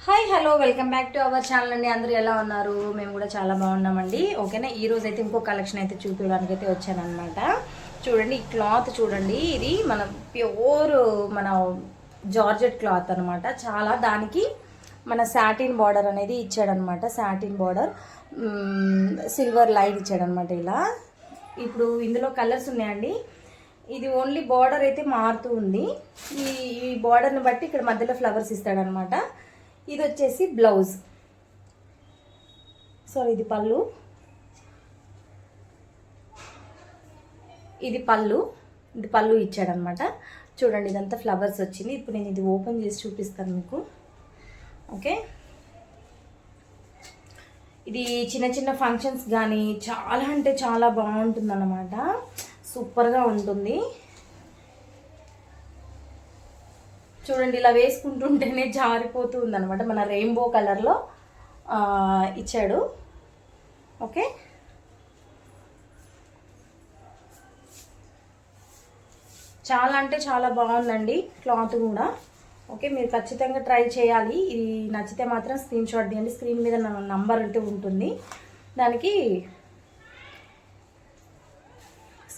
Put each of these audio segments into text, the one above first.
Hi hello welcome back to our channel అండి. అందరూ ఎలా ఉన్నారు? మేము కూడా చాలా బాగున్నామండి. ఓకేనా, ఈ రోజు అయితే ఇంకో కలెక్షన్ అయితే చూపించడానికి అయితే వచ్చానమాట. చూడండి, ఈ క్లాత్ చూడండి, ఇది మన ప్యూర్ మన జార్జెట్ క్లాత్ అనమాట. చాలా దానికి మన సాటిన్ బార్డర్ అనేది ఇచ్చాడనమాట. సాటిన్ బార్డర్ సిల్వర్ లైన్ ఇచ్చాడనమాట. ఇలా ఇప్పుడు ఇందులో కలర్స్ ఉన్నాయండి. ఇది ఓన్లీ బార్డర్ అయితే మారుతూ ఉంది. ఈ బార్డర్ని బట్టి ఇక్కడ మధ్యలో ఫ్లవర్స్ ఇస్తాడనమాట. ఇది వచ్చేసి బ్లౌజ్, సారీ ఇది పళ్ళు, ఇది పళ్ళు ఇచ్చాడనమాట. చూడండి, ఇదంతా ఫ్లవర్స్ వచ్చింది. ఇప్పుడు నేను ఇది ఓపెన్ చేసి చూపిస్తాను మీకు. ఓకే, ఇది చిన్న చిన్న ఫంక్షన్స్ కానీ చాలా అంటే చాలా బాగుంటుంది అన్నమాట. సూపర్గా ఉంటుంది. చూడండి, ఇలా వేసుకుంటుంటేనే జారిపోతూ ఉందన్నమాట. మన రెయిన్బో కలర్లో ఇచ్చాడు. ఓకే, చాలా అంటే చాలా బాగుందండి క్లాత్ కూడా. ఓకే, మీరు ఖచ్చితంగా ట్రై చేయాలి. ఇది నచ్చితే మాత్రం స్క్రీన్ షాట్ తీయండి. స్క్రీన్ మీద నా నంబర్ అంటూ ఉంటుంది, దానికి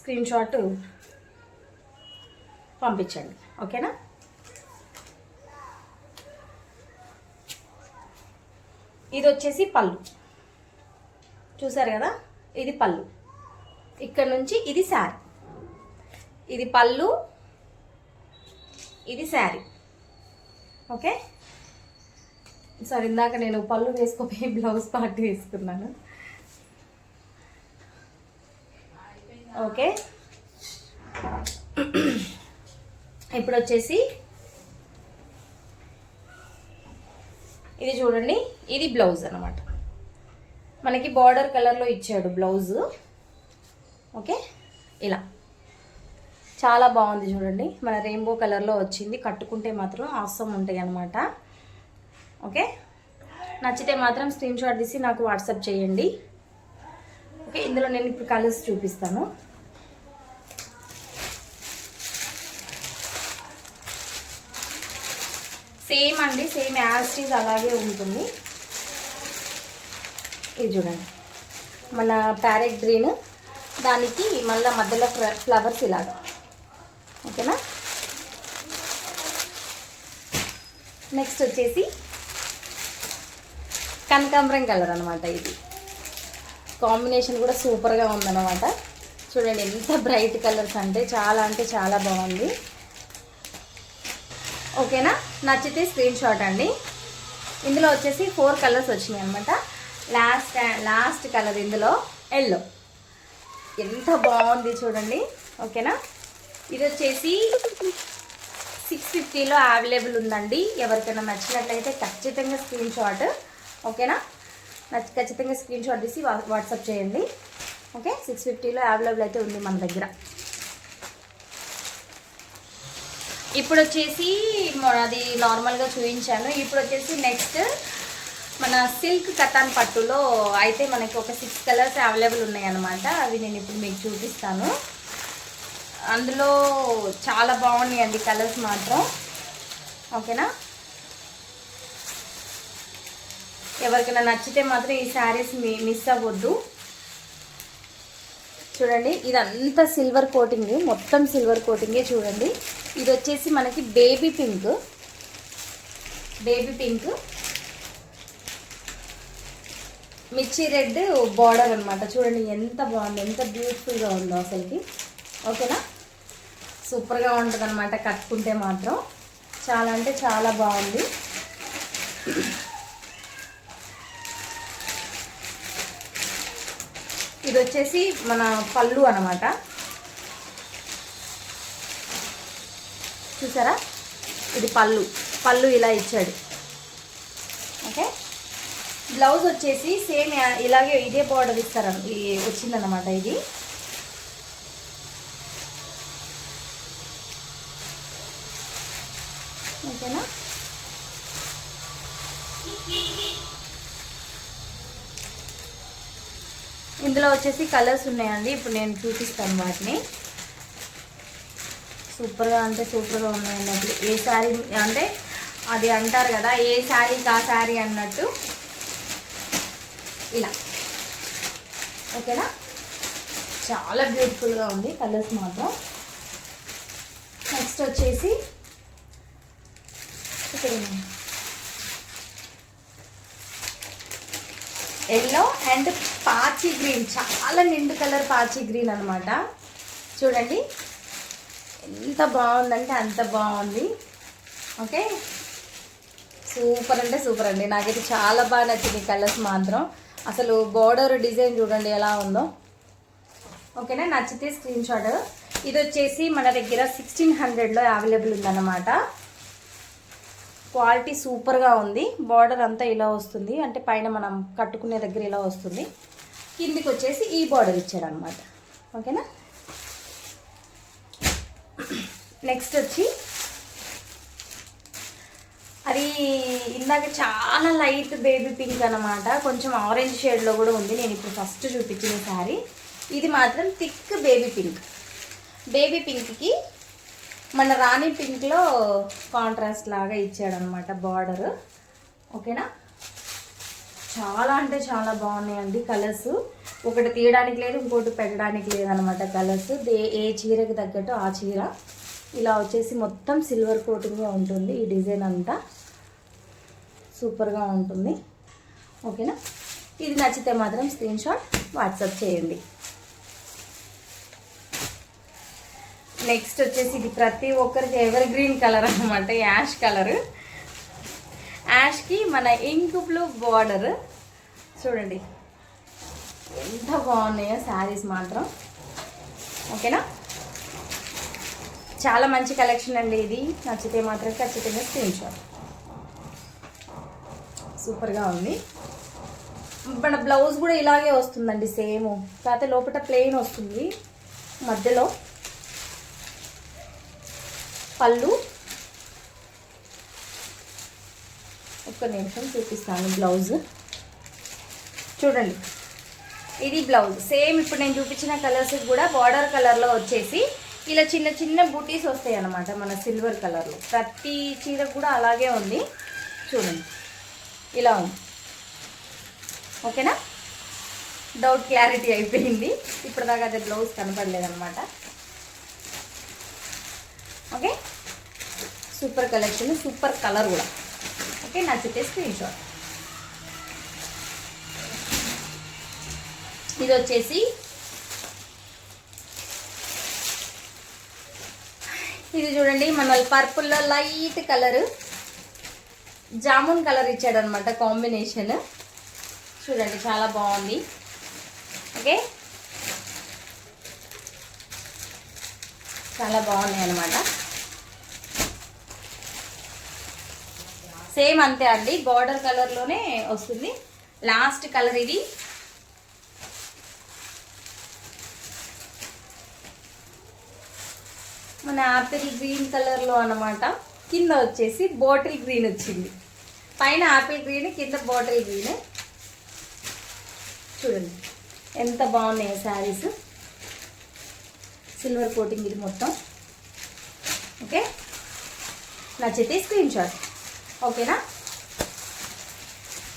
స్క్రీన్ షాట్ పంపించండి. ఓకేనా, ఇది వచ్చేసి పళ్ళు, చూసారు కదా, ఇది పళ్ళు. ఇక్కడ నుంచి ఇది శారీ, ఇది పళ్ళు, ఇది శారీ. ఓకే, సరే, ఇందాక నేను పళ్ళు వేసుకోపోయి బ్లౌజ్ పార్ట్ వేసుకున్నాను. ఓకే, ఇప్పుడు వచ్చేసి ఇది చూడండి, ఇది బ్లౌజ్ అనమాట. మనకి బార్డర్ కలర్లో ఇచ్చాడు బ్లౌజ్. ఓకే, ఇలా చాలా బాగుంది చూడండి. మన రెయిన్బో కలర్లో వచ్చింది. కట్టుకుంటే మాత్రం ఆసమ్ ఉంటాయి అనమాట. ఓకే, నచ్చితే మాత్రం స్క్రీన్ షాట్ తీసి నాకు వాట్సాప్ చేయండి. ఓకే, ఇందులో నేను ఇప్పుడు కలర్స్ చూపిస్తాను. సేమ్ అండి, సేమ్ యాజ్ ఈజ్ అలాగే ఉంటుంది. ఇది చూడండి, మన ప్యారెట్ గ్రీన్, దానికి మళ్ళీ మధ్యలో ఫ్లవర్స్ ఇలాగా. ఓకేనా, నెక్స్ట్ వచ్చేసి కనకాంబరం కలర్ అనమాట. ఇది కాంబినేషన్ కూడా సూపర్గా ఉందన్నమాట. చూడండి, ఎంత బ్రైట్ కలర్స్ అంటే చాలా బాగుంది. ఓకేనా, నచ్చితే స్క్రీన్ షాట్ అండి. ఇందులో వచ్చేసి 4 కలర్స్ వచ్చినాయి అనమాట. లాస్ట్ కలర్ ఇందులో ఎల్లో, ఎంత బాగుంది చూడండి. ఓకేనా, ఇది వచ్చేసి 650లో అవైలబుల్ ఉందండి. ఎవరికైనా నచ్చినట్లయితే ఖచ్చితంగా స్క్రీన్ షాట్. ఓకేనా, ఖచ్చితంగా స్క్రీన్ షాట్ తీసి వాట్సాప్ చేయండి. ఓకే, 650లో అవైలబుల్ అయితే ఉంది మన దగ్గర. ఇప్పుడు వచ్చేసి అది నార్మల్గా చూపించాను. ఇప్పుడు వచ్చేసి నెక్స్ట్ మన సిల్క్ కతాన్ పట్టులో అయితే మనకి ఒక 6 కలర్స్ అవైలబుల్ ఉన్నాయి అన్నమాట. అవి నేను ఇప్పుడు మీకు చూపిస్తాను. అందులో చాలా బాగున్నాయండి కలర్స్ మాత్రం. ఓకేనా, ఎవరికైనా నచ్చితే మాత్రం ఈ శారీస్ మిస్ అవ్వద్దు. చూడండి, ఇదంతా సిల్వర్ కోటింగ్, మొత్తం సిల్వర్ కోటింగే. చూడండి, ఇది వచ్చేసి మనకి బేబీ పింక్ మిర్చి రెడ్ బార్డర్ అనమాట. చూడండి, ఎంత బాగుంది, ఎంత బ్యూటిఫుల్గా ఉందో అసలుకి. ఓకేనా, సూపర్గా ఉంటుంది అనమాట. కట్టుకుంటే మాత్రం చాలా అంటే చాలా బాగుంది. ఇది వచ్చేసి మన పళ్ళు అనమాట. చూసారా, ఇది పళ్ళు ఇలా ఇచ్చాడు. ఓకే, బ్లౌజ్ వచ్చేసి సేమ్ ఇలాగే ఇదే బార్డర్ ఇస్తారు వచ్చిందన్నమాట. ఇది ఓకేనా, ఇందులో వచ్చేసి కలర్స్ ఉన్నాయండి. ఇప్పుడు నేను చూపిస్తాను వాటిని. సూపర్గా అంటే సూపర్గా ఉన్నాయండి. అసలు ఏ శారీ అంటే అది అంటారు కదా, ఏ శారీకి ఆ శారీ అన్నట్టు ఇలా. ఓకేనా, చాలా బ్యూటిఫుల్గా ఉంది కలర్స్ మాత్రం. నెక్స్ట్ వచ్చేసి ఎల్లో అండ్ పాచి గ్రీన్, చాలా నిండు కలర్ పాచి గ్రీన్ అనమాట. చూడండి ఎంత బాగుందంటే అంత బాగుంది. ఓకే, సూపర్ అంటే సూపర్ అండి. నాకైతే చాలా బాగా నచ్చింది కలర్స్ మాత్రం. అసలు బోర్డర్ డిజైన్ చూడండి ఎలా ఉందో. ఓకేనా, నచ్చితే స్క్రీన్ షాట్. ఇది వచ్చేసి మన దగ్గర 1600లో అవైలబుల్ ఉందన్నమాట. క్వాలిటీ సూపర్గా ఉంది. బార్డర్ అంతా ఇలా వస్తుంది, అంటే పైన మనం కట్టుకునే దగ్గర ఇలా వస్తుంది, కిందికి వచ్చేసి ఈ బార్డర్ ఇచ్చారనమాట. ఓకేనా, నెక్స్ట్ వచ్చి అది ఇందాక చాలా లైట్ బేబీ పింక్ అనమాట, కొంచెం ఆరెంజ్ షేడ్లో కూడా ఉంది. నేను ఇప్పుడు ఫస్ట్ చూపించిన శారీ ఇది మాత్రం థిక్ బేబీ పింక్. బేబీ పింక్కి మన రాణి పింక్లో కాంట్రాస్ట్ లాగా ఇచ్చాడనమాట బార్డర్. ఓకేనా, చాలా అంటే చాలా బాగున్నాయండి కలర్స్. ఒకటి తీయడానికి లేదు, ఇంకోటి పెట్టడానికి లేదనమాట కలర్స్. ఏ చీరకి తగ్గట్టు ఆ చీర. ఇలా వచ్చేసి మొత్తం సిల్వర్ కోటింగే ఉంటుంది. ఈ డిజైన్ అంతా సూపర్గా ఉంటుంది. ఓకేనా, ఇది నచ్చితే మాత్రం స్క్రీన్ షాట్ వాట్సాప్ చేయండి. నెక్స్ట్ వచ్చేసి ఇది ప్రతి ఒక్కరికి ఎవర్ గ్రీన్ కలర్ అనమాట, యాష్ కలర్. యాష్కి మన ఇంక్ బ్లూ బార్డర్. చూడండి ఎంత బాగున్నాయో శారీస్ మాత్రం. ఓకేనా, చాలా మంచి కలెక్షన్ అండి ఇది. నచ్చితే మాత్రం ఖచ్చితంగా స్క్రీన్ షాట్. సూపర్గా ఉంది. మన బ్లౌజ్ కూడా ఇలాగే వస్తుందండి సేమ్, కాకపోతే లోపల ప్లెయిన్ వస్తుంది, మధ్యలో పళ్ళు. ఒక్క నిమిషం చూపిస్తాను బ్లౌజ్. చూడండి ఇది బ్లౌజ్ సేమ్ ఇప్పుడు నేను చూపించిన కలర్స్ కూడా బార్డర్ కలర్లో వచ్చేసి ఇలా చిన్న చిన్న బూటీస్ వస్తాయి అన్నమాట మన సిల్వర్ కలర్లో. ప్రతి చీర కూడా అలాగే ఉంది. చూడండి ఇలా ఉంది. ఓకేనా, డౌట్ క్లారిటీ అయిపోయింది. ఇప్పుడు దాకా అదే బ్లౌజ్ కనపడలేదన్నమాట. Okay, super collection, super colour కూడా. ఓకే, నచ్చితే స్క్రీన్ షాట్. ఇది వచ్చేసి ఇది చూడండి మన పర్పుల్లో లైట్ కలర్ జామున్ కలర్ ఇచ్చాడనమాట కాంబినేషన్. చూడండి చాలా బాగుంది. ఓకే, చాలా బాగున్నాయి అన్నమాట. సేమ్ అంతే అండి, బార్డర్ కలర్లోనే వస్తుంది. లాస్ట్ కలర్ ఇది. మన యాపిల్ గ్రీన్ కలర్లో అన్నమాట. కింద వచ్చేసి బాటిల్ గ్రీన్ వచ్చింది. పైన యాపిల్ గ్రీన్, కింద బాటిల్ గ్రీన్. చూడండి ఎంత బాగున్నాయి శారీస్. సిల్వర్ కోటింగ్ ఇది మొత్తం. ఓకే, నచ్చితే స్క్రీన్ షాట్. ఓకేనా,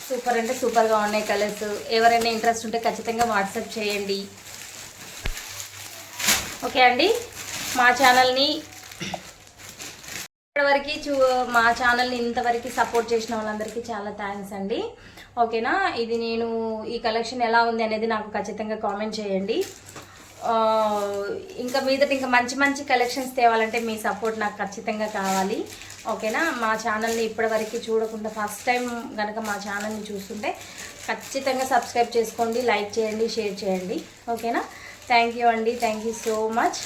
సూపర్ అంటే సూపర్గా ఉన్నాయి కలర్స్. ఎవరైనా ఇంట్రెస్ట్ ఉంటే ఖచ్చితంగా వాట్సాప్ చేయండి. ఓకే అండి, మా ఛానల్ని మా ఛానల్ని ఇంతవరకు సపోర్ట్ చేసిన వాళ్ళందరికీ చాలా థ్యాంక్స్ అండి. ఓకేనా, ఇది నేను ఈ కలెక్షన్ ఎలా ఉంది అనేది నాకు ఖచ్చితంగా కామెంట్ చేయండి. ఇంకా మీదట ఇంకా మంచి మంచి కలెక్షన్స్ తేవాలంటే మీ సపోర్ట్ నాకు ఖచ్చితంగా కావాలి. ఓకేనా, మా ఛానల్ని ఇప్పటివరకు చూడకుండా ఫస్ట్ టైం కనుక మా ఛానల్ని చూస్తుంటే ఖచ్చితంగా సబ్స్క్రైబ్ చేసుకోండి, లైక్ చేయండి, షేర్ చేయండి. ఓకేనా, థ్యాంక్ యూ అండి, థ్యాంక్ యూ సో మచ్.